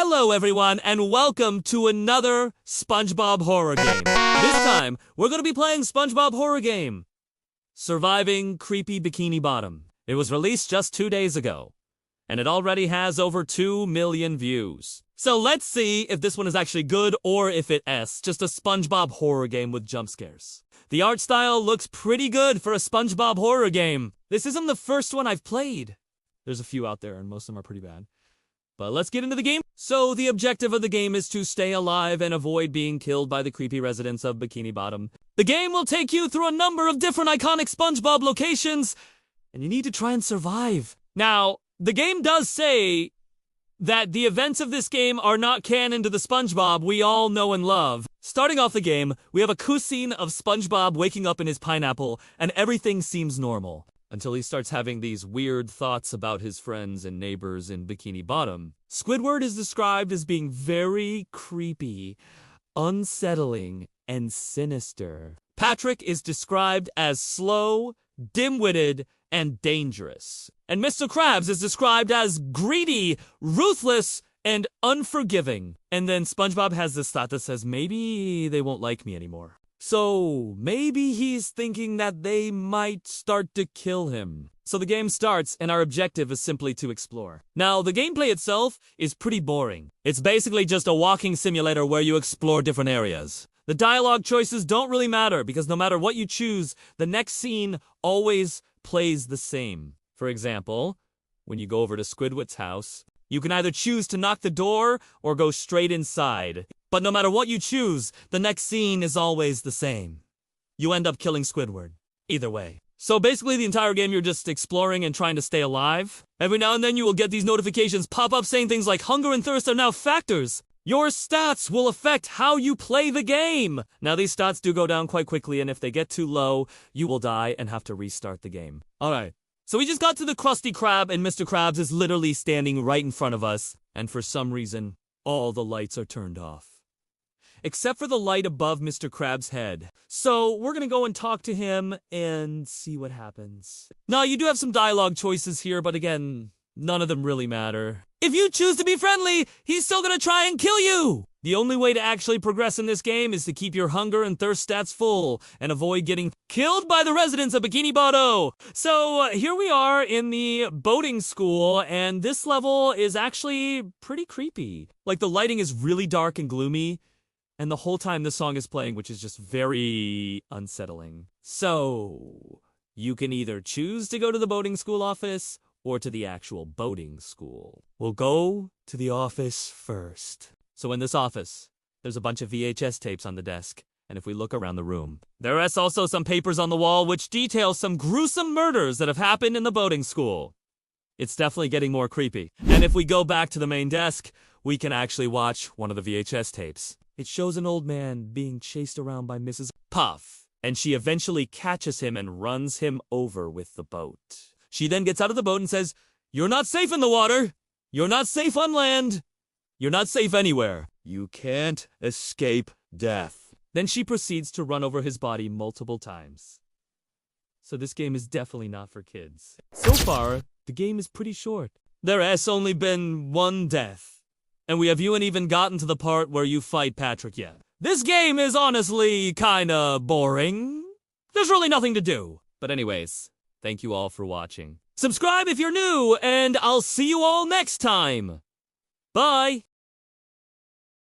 Hello everyone, and welcome to another SpongeBob horror game. This time, we're going to be playing SpongeBob horror game, Surviving Creepy Bikini Bottom. It was released just 2 days ago, and it already has over 2 million views. So let's see if this one is actually good or if it's just a SpongeBob horror game with jump scares. The art style looks pretty good for a SpongeBob horror game. This isn't the first one I've played. There's a few out there, and most of them are pretty bad. But let's get into the game. So the objective of the game is to stay alive and avoid being killed by the creepy residents of Bikini Bottom. The game will take you through a number of different iconic SpongeBob locations, and you need to try and survive. Now, the game does say that the events of this game are not canon to the SpongeBob we all know and love. Starting off the game, we have a cutscene of SpongeBob waking up in his pineapple, and everything seems normal. Until he starts having these weird thoughts about his friends and neighbors in Bikini Bottom. Squidward is described as being very creepy, unsettling, and sinister. Patrick is described as slow, dim-witted, and dangerous. And Mr. Krabs is described as greedy, ruthless, and unforgiving. And then SpongeBob has this thought that says, maybe they won't like me anymore. So, maybe he's thinking that they might start to kill him. So the game starts, and our objective is simply to explore. Now, the gameplay itself is pretty boring. It's basically just a walking simulator where you explore different areas. The dialogue choices don't really matter, because no matter what you choose, the next scene always plays the same. For example, when you go over to Squidward's house, you can either choose to knock the door or go straight inside. But no matter what you choose, the next scene is always the same. You end up killing Squidward. Either way. So basically the entire game you're just exploring and trying to stay alive. Every now and then you will get these notifications pop up saying things like hunger and thirst are now factors. Your stats will affect how you play the game. Now these stats do go down quite quickly, and if they get too low, you will die and have to restart the game. Alright. So we just got to the Krusty Krab, and Mr. Krabs is literally standing right in front of us. And for some reason, all the lights are turned off. Except for the light above Mr. Krabs' head. So we're gonna go and talk to him and see what happens. Now, you do have some dialogue choices here, but again, none of them really matter. If you choose to be friendly, he's still gonna try and kill you! The only way to actually progress in this game is to keep your hunger and thirst stats full and avoid getting killed by the residents of Bikini Bottom. So here we are in the boating school, and this level is actually pretty creepy. Like, the lighting is really dark and gloomy, and the whole time the song is playing, which is just very unsettling. So, you can either choose to go to the boating school office or to the actual boating school. We'll go to the office first. So in this office, there's a bunch of VHS tapes on the desk, and if we look around the room, there is also some papers on the wall which detail some gruesome murders that have happened in the boating school. It's definitely getting more creepy. And if we go back to the main desk, we can actually watch one of the VHS tapes. It shows an old man being chased around by Mrs. Puff, and she eventually catches him and runs him over with the boat. She then gets out of the boat and says, "You're not safe in the water. You're not safe on land. You're not safe anywhere. You can't escape death." Then she proceeds to run over his body multiple times. So this game is definitely not for kids. So far, the game is pretty short. There has only been one death. And we haven't even gotten to the part where you fight Patrick yet. This game is honestly kinda boring. There's really nothing to do. But anyways, thank you all for watching. Subscribe if you're new, and I'll see you all next time. Bye!